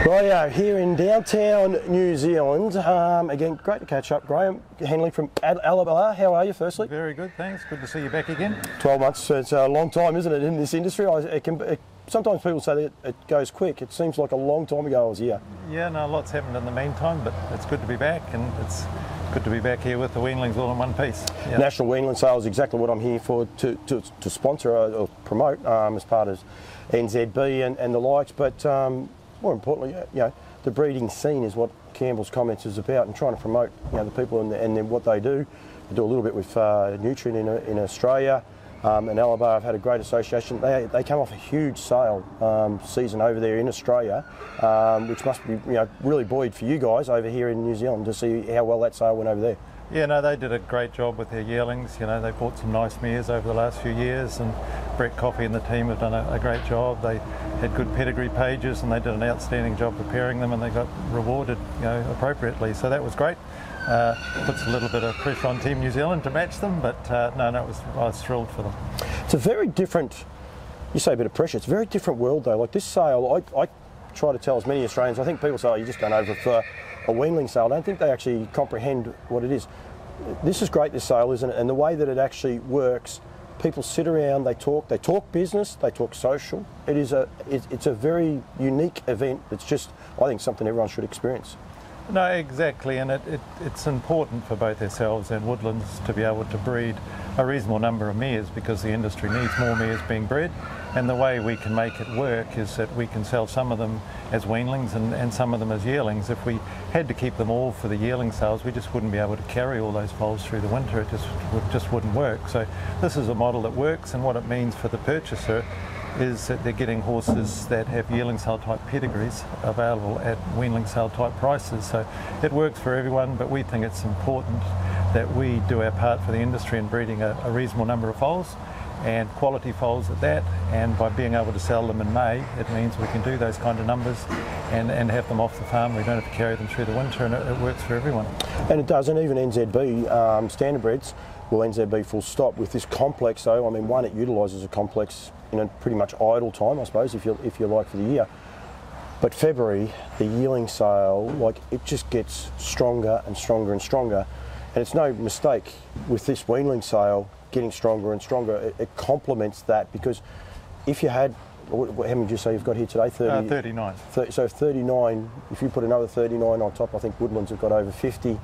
Rightio, here in downtown New Zealand. Again, great to catch up. Graeme Henley from Alabar. How are you, firstly? Very good, thanks. Good to see you back again. 12 months, it's a long time, isn't it, in this industry? Sometimes people say that it goes quick. It seems like a long time ago I was here. Yeah, no, lots happened in the meantime, but it's good to be back, and it's good to be back here with the weanlings all in one piece. Yeah. National Weanling sale is exactly what I'm here for, to sponsor or promote as part of NZB and the likes, but more importantly, the breeding scene is what Campbell's comments is about, and trying to promote the people and what they do. They do a little bit with Nutrient in Australia, and Alabar have had a great association. They come off a huge sale season over there in Australia, which must be really buoyed for you guys over here in New Zealand to see how well that sale went over there. Yeah, no, they did a great job with their yearlings. They bought some nice mares over the last few years, and Brett Coffey and the team have done a great job. They had good pedigree pages, and they did an outstanding job preparing them, and they got rewarded appropriately. So that was great. Puts a little bit of pressure on Team New Zealand to match them, but I was thrilled for them. It's a very different, you say a bit of pressure, it's a very different world though. Like this sale, I try to tell as many Australians, I think people say, oh, you just going over for a weanling sale. I don't think they actually comprehend what it is. This is great, this sale, isn't it? And the way that it actually works, people sit around, they talk business, they talk social. It's a very unique event. It's just, I think, something everyone should experience. No, exactly, and it's important for both ourselves and Woodlands to be able to breed a reasonable number of mares, because the industry needs more mares being bred, and the way we can make it work is that we can sell some of them as weanlings and some of them as yearlings. If we had to keep them all for the yearling sales, we just wouldn't be able to carry all those foals through the winter. It just wouldn't work. So this is a model that works, and what it means for the purchaser is that they're getting horses that have yearling sale type pedigrees available at weanling sale type prices. So it works for everyone, but we think it's important that we do our part for the industry in breeding a reasonable number of foals, and quality foals at that, and by being able to sell them in May, it means we can do those kind of numbers and have them off the farm. We don't have to carry them through the winter, and it works for everyone. And it does, and even NZB Standardbreds, well, NZB full stop, with this complex though, I mean, one, it utilises a complex in a pretty much idle time, I suppose, if you like, for the year. But February, the yearling sale, like, it just gets stronger and stronger and stronger. And it's no mistake with this weanling sale getting stronger and stronger. It complements that, because if you had, how many did you say you've got here today? 39. So 39, if you put another 39 on top, I think Woodlands have got over 50.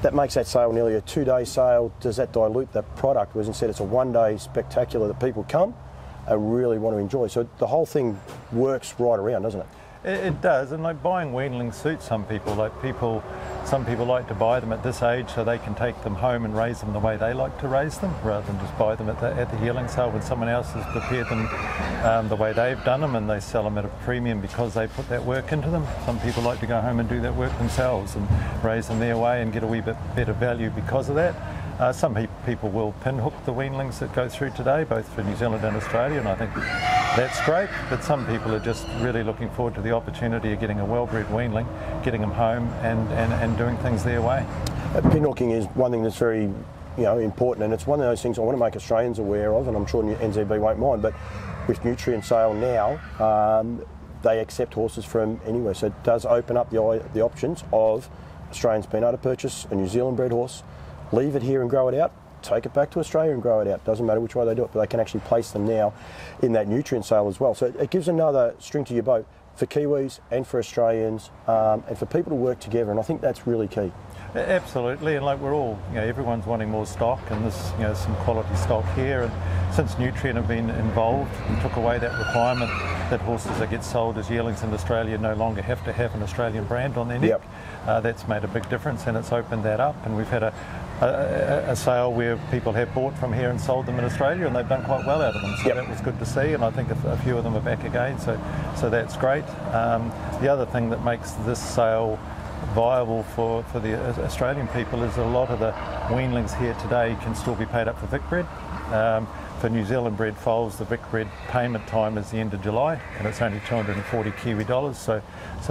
That makes that sale nearly a 2-day sale. Does that dilute that product? Whereas instead it's a 1-day spectacular that people come and really want to enjoy. So the whole thing works right around, doesn't it? It does, and like buying weanlings suits some people. Some people like to buy them at this age so they can take them home and raise them the way they like to raise them, rather than just buy them at the yearling sale when someone else has prepared them the way they've done them, and they sell them at a premium because they put that work into them. Some people like to go home and do that work themselves and raise them their way and get a wee bit better value because of that. Some people will pinhook the weanlings that go through today, both for New Zealand and Australia, and I think that's great, but some people are just really looking forward to the opportunity of getting a well-bred weanling, getting them home and doing things their way. Pinhooking is one thing that's very important, and it's one of those things I want to make Australians aware of, and I'm sure NZB won't mind, but with nutrient sale now, they accept horses from anywhere, so it does open up the options of Australians being able to purchase a New Zealand bred horse, leave it here and grow it out, take it back to Australia and grow it out. Doesn't matter which way they do it, but they can actually place them now in that nutrient sale as well. So it gives another string to your boat for Kiwis and for Australians, and for people to work together, and I think that's really key. Absolutely, and like we're all, everyone's wanting more stock, and there's some quality stock here, and since Nutrient have been involved and took away that requirement that horses that get sold as yearlings in Australia no longer have to have an Australian brand on their neck, that's made a big difference, and it's opened that up, and we've had a sale where people have bought from here and sold them in Australia, and they've done quite well out of them, so that was good to see, and I think a few of them are back again, so that's great. The other thing that makes this sale viable for the Australian people is a lot of the weanlings here today can still be paid up for Vic bred. For New Zealand bred foals, the Vic bred payment time is the end of July, and it's only 240 Kiwi dollars, so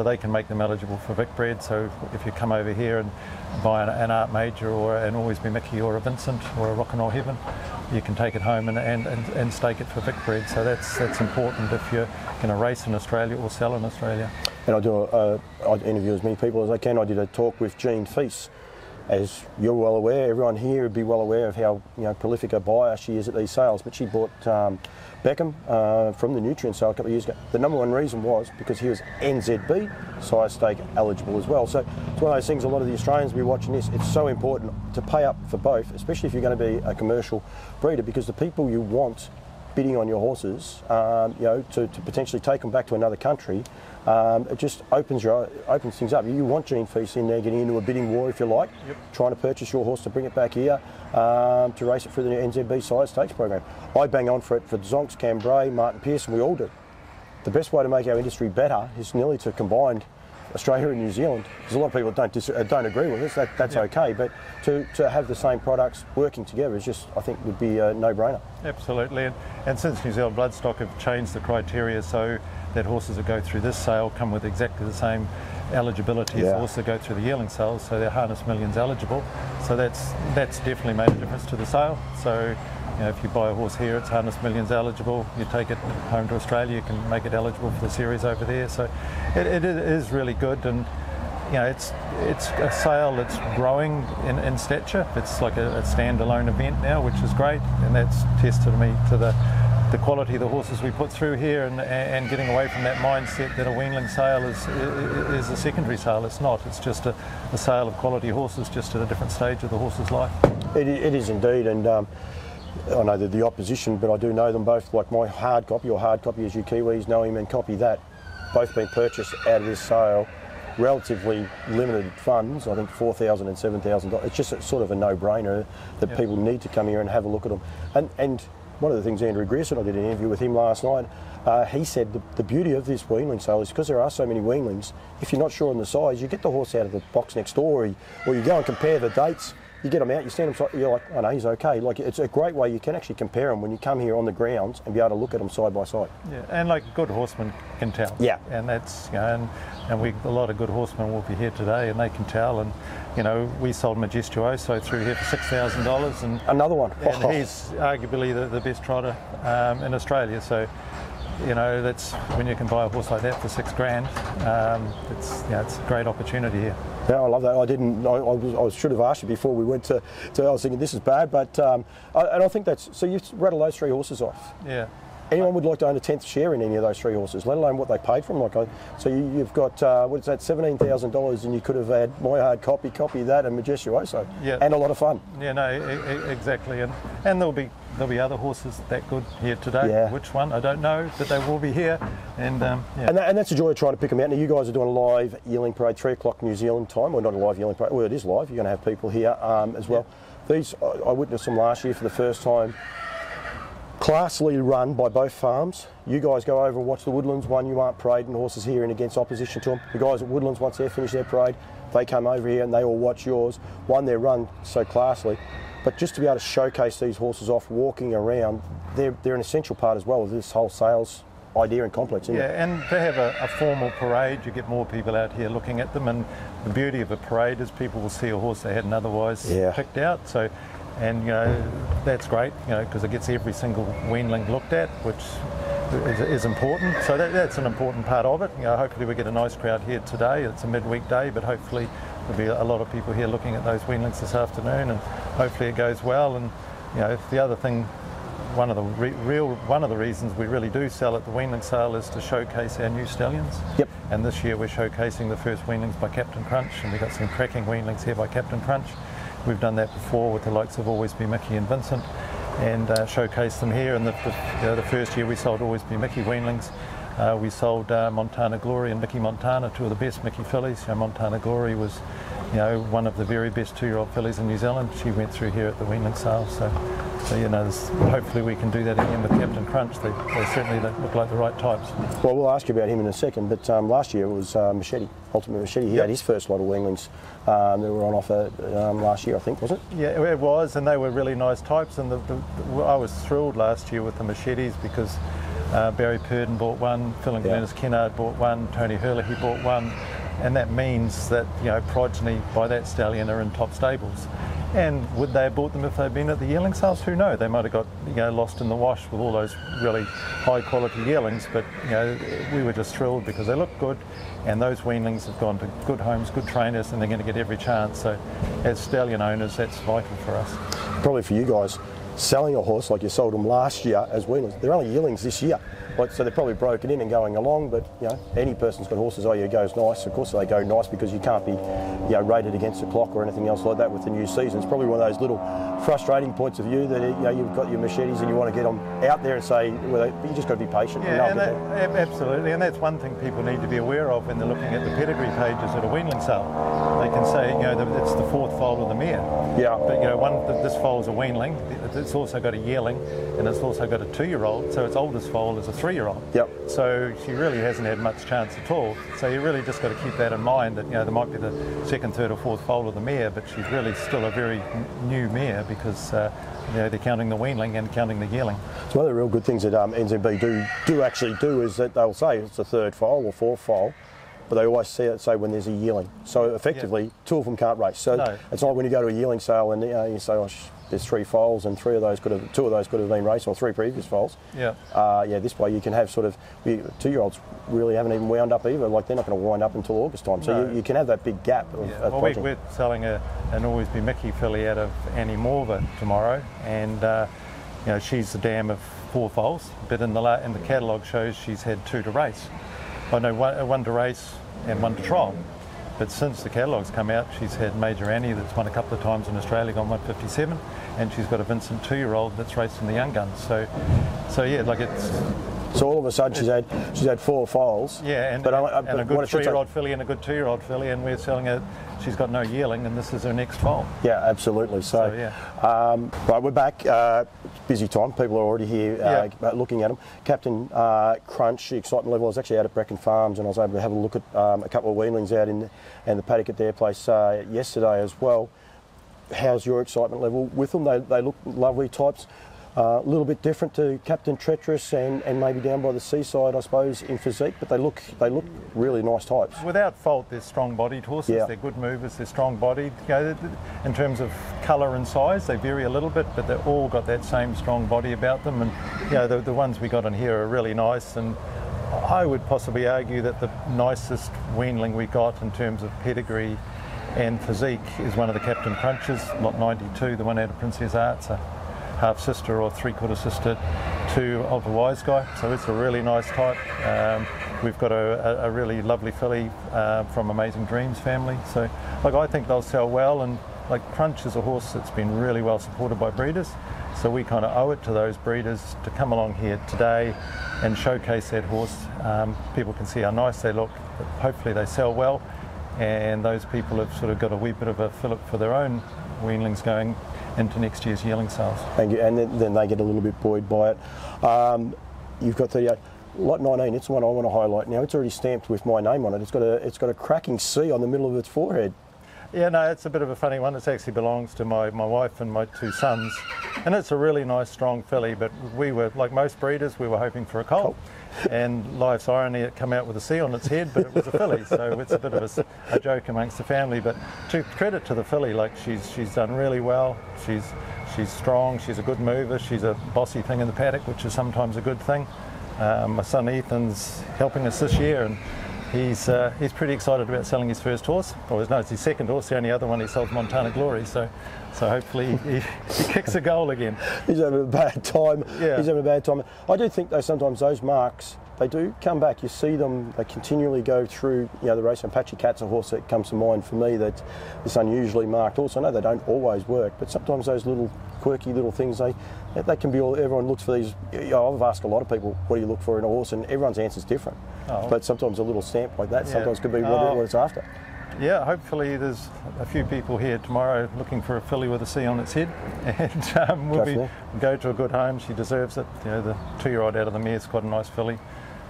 they can make them eligible for Vic bred. So if you come over here and buy an Art Major or an Always Be Mickey or a Vincent or a Rock and Roll Heaven, you can take it home and stake it for Vic bred. So that's important if you're going to race in Australia or sell in Australia. and I interview as many people as I can. I did a talk with Jean Feast. As you're well aware, everyone here would be well aware of how prolific a buyer she is at these sales. But she bought Beckham from the nutrient sale a couple of years ago. The number one reason was because he was NZB sire stake eligible as well. So it's one of those things. A lot of the Australians will be watching this. It's so important to pay up for both, especially if you're going to be a commercial breeder, because the people you want bidding on your horses, to potentially take them back to another country. It just opens things up. You want Gene Feast in there getting into a bidding war, if you like, trying to purchase your horse to bring it back here to race it through the NZB Sire Stakes program. I bang on for it for Zonks, Cambrai, Martin Pearson, we all do. The best way to make our industry better is nearly to combine Australia and New Zealand. There's a lot of people that don't agree with us. That's okay, but to have the same products working together is just, I think, would be a no-brainer. Absolutely, and since New Zealand Bloodstock have changed the criteria so that horses that go through this sale come with exactly the same eligibility as horses that go through the yearling sales, so they're Harness Millions eligible. So that's definitely made a difference to the sale. So if you buy a horse here, it's Harness Millions eligible. You take it home to Australia, you can make it eligible for the series over there. So it is really good, and it's a sale that's growing in stature. It's like a standalone event now, which is great, and that's testimony to the quality of the horses we put through here, and getting away from that mindset that a weanling sale is a secondary sale. It's not. It's just a sale of quality horses, just at a different stage of the horse's life. It is indeed, and I know that the opposition, but I do know them both. Like my hard copy, or hard copy as you Kiwis know him, and Copy That, both been purchased out of this sale. Relatively limited funds, I think $4,000 and $7,000. It's just sort of a no-brainer that people need to come here and have a look at them. And one of the things Andrew Grierson, I did an interview with him last night, he said the beauty of this weanling sale is because there are so many weanlings, if you're not sure on the size, you get the horse out of the box next door, or you go and compare the dates, you get them out, you stand them, you're like, oh no, he's okay. Like, it's a great way you can actually compare them when you come here on the grounds and be able to look at them side by side. Yeah, and like good horsemen can tell. Yeah. And that's, and a lot of good horsemen will be here today, and they can tell. And we sold Majestuoso through here for $6,000, and another one. And he's arguably the best trotter in Australia. So that's when you can buy a horse like that for $6,000. It's a great opportunity here. Yeah, I love that. I should have asked you before we went to I was thinking this is bad, but and I think that's, so you've rattled those three horses off. Yeah. Anyone would like to own a 10th share in any of those three horses, let alone what they paid for them. So you've got, what is that, $17,000, and you could have had My Hard Copy, Copy That, and Majestuoso, and a lot of fun. Yeah, no, exactly, and there'll be other horses that good here today. Yeah. Which one, I don't know, but they will be here, and and that's the joy of trying to pick them out. Now you guys are doing a live yearling parade, 3 o'clock New Zealand time. Well, not a live yearling parade. Well, it is live. You're going to have people here as well. These, I witnessed them last year for the first time. Classily run by both farms. You guys go over and watch the Woodlands one. You aren't parading horses here and against opposition to them. The guys at Woodlands, once they finish their parade, they come over here and they all watch yours. One, they're run so classily, but just to be able to showcase these horses off walking around, they're an essential part as well of this whole sales idea and complex, isn't it? Yeah, and to have a formal parade, you get more people out here looking at them, and the beauty of a parade is people will see a horse they hadn't otherwise picked out. So. And that's great, because it gets every single weanling looked at, which is important. So that's an important part of it. Hopefully we get a nice crowd here today. It's a midweek day, but hopefully there'll be a lot of people here looking at those weanlings this afternoon, and hopefully it goes well. And the other thing, one of the reasons we really do sell at the weanling sale is to showcase our new stallions. Yep. And this year we're showcasing the first weanlings by Captain Crunch, and we've got some cracking weanlings here by Captain Crunch. We've done that before with the likes of Always Be Mickey and Vincent, and showcased them here. And the first year we sold Always Be Mickey weanlings. We sold Montana Glory and Mickey Montana, two of the best Mickey fillies. Montana Glory was, one of the very best 2-year-old fillies in New Zealand. She went through here at the weanling sale. So hopefully we can do that again with Captain Crunch. They certainly look like the right types. Well, we'll ask you about him in a second, but last year it was Machete, Ultimate Machete. He had his first lot of weanlings that were on offer last year, I think, was it? Yeah, it was, and they were really nice types. And I was thrilled last year with the Machetes, because Barry Purdon bought one, Phil and Glennis Kennard bought one, Tony Herlihy bought one, and that means that progeny by that stallion are in top stables. And would they have bought them if they'd been at the yearling sales? Who knows? They might have got lost in the wash with all those really high quality yearlings, but we were just thrilled because they look good, and those weanlings have gone to good homes, good trainers, and they're going to get every chance. So as stallion owners, that's vital for us. Probably for you guys, selling a horse like you sold them last year as weanlings, they're only yearlings this year. So they're probably broken in and going along, but any person's got horses, it goes nice. Of course they go nice because you can't be rated against the clock or anything else like that with the new season. It's probably one of those little frustrating points of view that you've got your machetes and you want to get them out there and say, well, you just got to be patient. Yeah, and absolutely, and that's one thing people need to be aware of when they're looking at the pedigree pages at a weanling sale. They can say, it's the fourth foal of the mare. Yeah. But this foal's a weanling. It's also got a yearling, and it's also got a 2-year-old. So its oldest foal is a 3-year-old. Yep. So she really hasn't had much chance at all. So you really just got to keep that in mind that there might be the second, third, or fourth foal of the mare, but she's really still a very new mare because they're counting the weanling and counting the yearling. So one of the real good things that NZB do actually do is that they'll say it's a third foal or fourth foal, but they always say when there's a yearling. So effectively, two of them can't race. So it's not when you go to a yearling sale and you say, there's 3 foals and 2 of those could have been raced, or 3 previous foals. Yeah. This way you can have 2-year-olds really haven't even wound up either. Like they're not going to wind up until August time. So you can have that big gap of we're selling an Always Be Mickey filly out of Annie Morva tomorrow, and she's the dam of 4 foals, but in the catalogue shows she's had 2 to race. I know one to race and 1 to trial. But since the catalogue's come out, she's had Major Annie that's won a couple of times in Australia, gone 157, and she's got a Vincent 2-year-old that's raced in the Young Guns. So it's. So all of a sudden she's had 4 foals. Yeah, and a good 3-year-old filly and a good 2-year-old filly, and we're selling her. She's got no yearling, and this is her next foal. Yeah, absolutely. Right, we're back. Busy time. People are already here looking at them. Captain Crunch, the excitement level. I was actually out at Brecken Farms, and I was able to have a look at a couple of weanlings out in the paddock at their place yesterday as well. How's your excitement level with them? They look lovely types. A little bit different to Captain Treacherous and maybe down by the seaside, I suppose, in physique, but they look really nice types. Without fault, they're strong-bodied horses. Yeah. They're good movers. They're strong-bodied. In terms of colour and size, they vary a little bit, but they've all got that same strong body about them. And the ones we got in here are really nice. And I would possibly argue that the nicest weanling we got in terms of pedigree and physique is one of the Captain Crunches, lot 92, the one out of Princess Arts. Half sister or 3/4 sister to Alta Wise Guy, so it's a really nice type. We've got a really lovely filly from Amazing Dreams family, so I think they'll sell well. And Crunch is a horse that's been really well supported by breeders, so we kind of owe it to those breeders to come along here today and showcase that horse. People can see how nice they look, but hopefully they sell well, and those people have sort of got a wee bit of a fillip for their own weanlings going into next year's yearling sales. Thank you. And then they get a little bit buoyed by it. You've got 38. Lot 19, it's the one I want to highlight now. It's already stamped with my name on it. It's got a cracking C on the middle of its forehead. Yeah, no, it's a bit of a funny one. It actually belongs to my wife and my 2 sons. And it's a really nice, strong filly, but we were, like most breeders, we were hoping for a colt. And life's irony, it come out with a C on its head, but it was a filly, so it's a bit of a joke amongst the family. But to credit to the filly, she's done really well. She's strong. She's a good mover. She's a bossy thing in the paddock, which is sometimes a good thing. My son Ethan's helping us this year, and he's pretty excited about selling his first horse. It's his second horse. The only other one he sold, Montana Glory. So hopefully he kicks a goal again. He's having a bad time. Yeah. He's having a bad time. I do think though sometimes those marks, they do come back. You see them, they continually go through the race. And Apache Cat's a horse that comes to mind for me, that this unusually marked horse. I know they don't always work, but sometimes those little quirky little things, they can be all. Everyone looks for these. I've asked a lot of people, what do you look for in a horse, and everyone's answer is different. But sometimes a little stamp like that sometimes could be what it's after. Yeah, hopefully there's a few people here tomorrow looking for a filly with a C on its head, and we'll go to a good home. She deserves it. The 2-year-old out of the mare is quite a nice filly.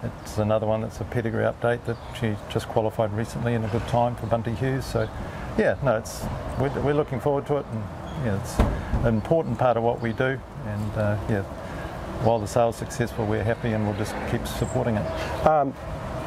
It's another one that's a pedigree update that she just qualified recently in a good time for Bunty Hughes. So we're looking forward to it, and it's an important part of what we do. And while the sale's successful, we're happy, and we'll just keep supporting it.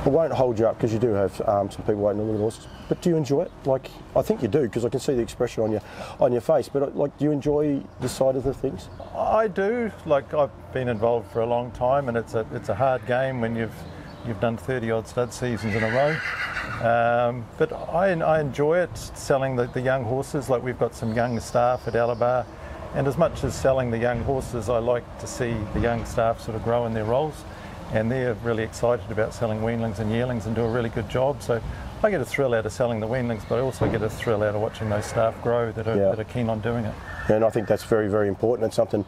It won't hold you up because you do have some people waiting to look at horses. But do you enjoy it? Like, I think you do because I can see the expression on your face. But like, do you enjoy this side of the things? I do. Like, I've been involved for a long time, and it's a hard game when you've done 30 odd stud seasons in a row. But I enjoy it, selling the young horses. Like, we've got some young staff at Alabar, and as much as selling the young horses, I like to see the young staff sort of grow in their roles. And they're really excited about selling weanlings and yearlings and do a really good job. So I get a thrill out of selling the weanlings, but I also get a thrill out of watching those staff grow that are keen on doing it. And I think that's very, very important. It's something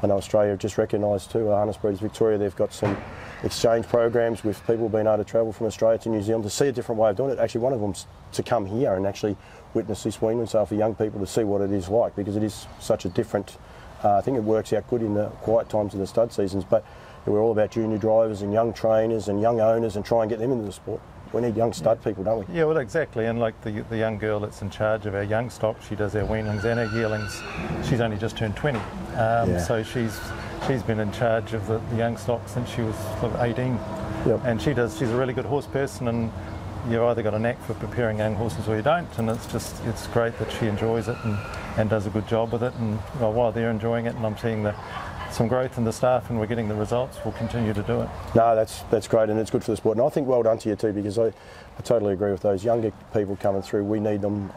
I know Australia have just recognised too. Harness Breeders Victoria, they've got some exchange programs with people being able to travel from Australia to New Zealand to see a different way of doing it. Actually, one of them's to come here and actually witness this weanling sale for young people to see what it is like, because it is such a different. I think it works out good in the quiet times of the stud seasons, but we're all about junior drivers and young trainers and young owners and try and get them into the sport. We need young stud people, don't we? Yeah, well, exactly. And like the young girl that's in charge of our young stock, she does our weanlings and our yearlings. She's only just turned 20, so she's been in charge of the young stock since she was sort of 18. Yep. And she's a really good horse person, and you've either got a knack for preparing young horses or you don't. And it's great that she enjoys it and does a good job with it. And while they're enjoying it, and I'm seeing some growth in the staff and we're getting the results, we'll continue to do it. No, that's great, and it's good for the sport. And I think well done to you too, because I totally agree with those younger people coming through. We need them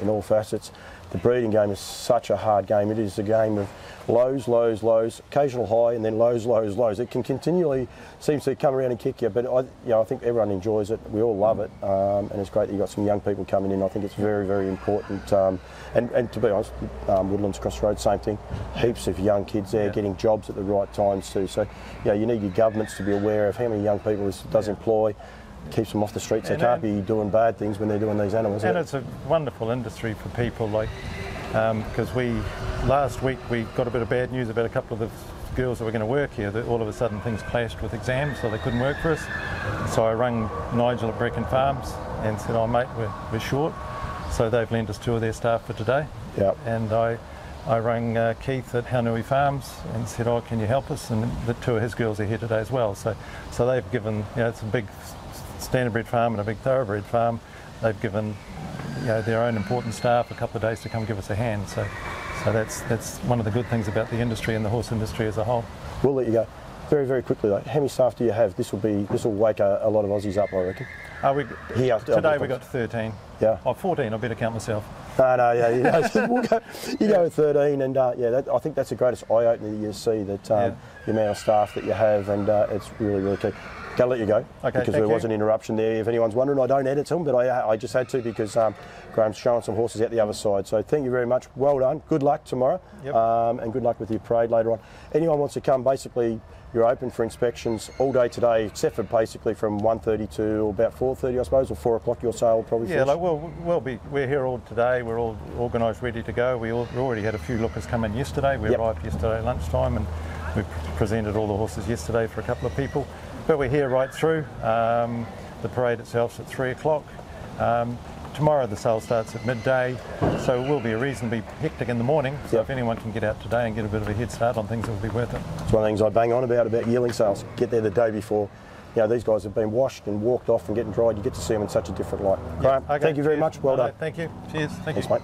in all facets. The breeding game is such a hard game. It is a game of lows, lows, lows, occasional high, and then lows, lows, lows. It can continually seems to come around and kick you, but I think everyone enjoys it. We all love it, and it's great that you've got some young people coming in. I think it's very, very important. And to be honest, Woodlands Cross Road, same thing. Heaps of young kids there getting jobs at the right times too. So you need your governments to be aware of how many young people this does employ. Keeps them off the streets. They can't be doing bad things when they're doing these animals. And it's a wonderful industry for people, like because last week we got a bit of bad news about a couple of the girls that were going to work here. That all of a sudden things clashed with exams, so they couldn't work for us. So I rang Nigel at Brecken Farms and said, "Oh mate, we're short." So they've lent us 2 of their staff for today. Yep. And I rang Keith at Haunui Farms and said, "Oh, can you help us?" And the 2 of his girls are here today as well. So they've given, it's a big standardbred farm and a big thoroughbred farm. They've given their own important staff a couple of days to come give us a hand. So that's one of the good things about the industry and the horse industry as a whole. We'll let you go. Very, very quickly though, how many staff do you have? This will wake a lot of Aussies up, I reckon. Today we got 13. Yeah. 14, I better count myself. You go with 13, and I think that's the greatest eye-opener that you see, that the amount of staff that you have, and it's really, really key. Got to let you go, because there was an interruption there. If anyone's wondering, I don't edit them, but I just had to, because Graham's showing some horses out the other side. So thank you very much. Well done. Good luck tomorrow, and good luck with your parade later on. Anyone wants to come, basically, you're open for inspections all day today, except for basically from 1:30 to about 4:30, I suppose, or 4 o'clock. Your sale will probably finish. We're here all today. We're all organised, ready to go. We already had a few lookers come in yesterday. We arrived yesterday at lunchtime, and we presented all the horses yesterday for a couple of people. But we're here right through. The parade itself's at 3 o'clock. Tomorrow the sale starts at midday, so it will be a reasonably hectic in the morning. So if anyone can get out today and get a bit of a head start on things, it will be worth it. It's one of the things I bang on about yearling sales. Get there the day before. These guys have been washed and walked off and getting dried. You get to see them in such a different light. Graham, thank you very much. Well done. Thank you. Cheers. Thanks, mate.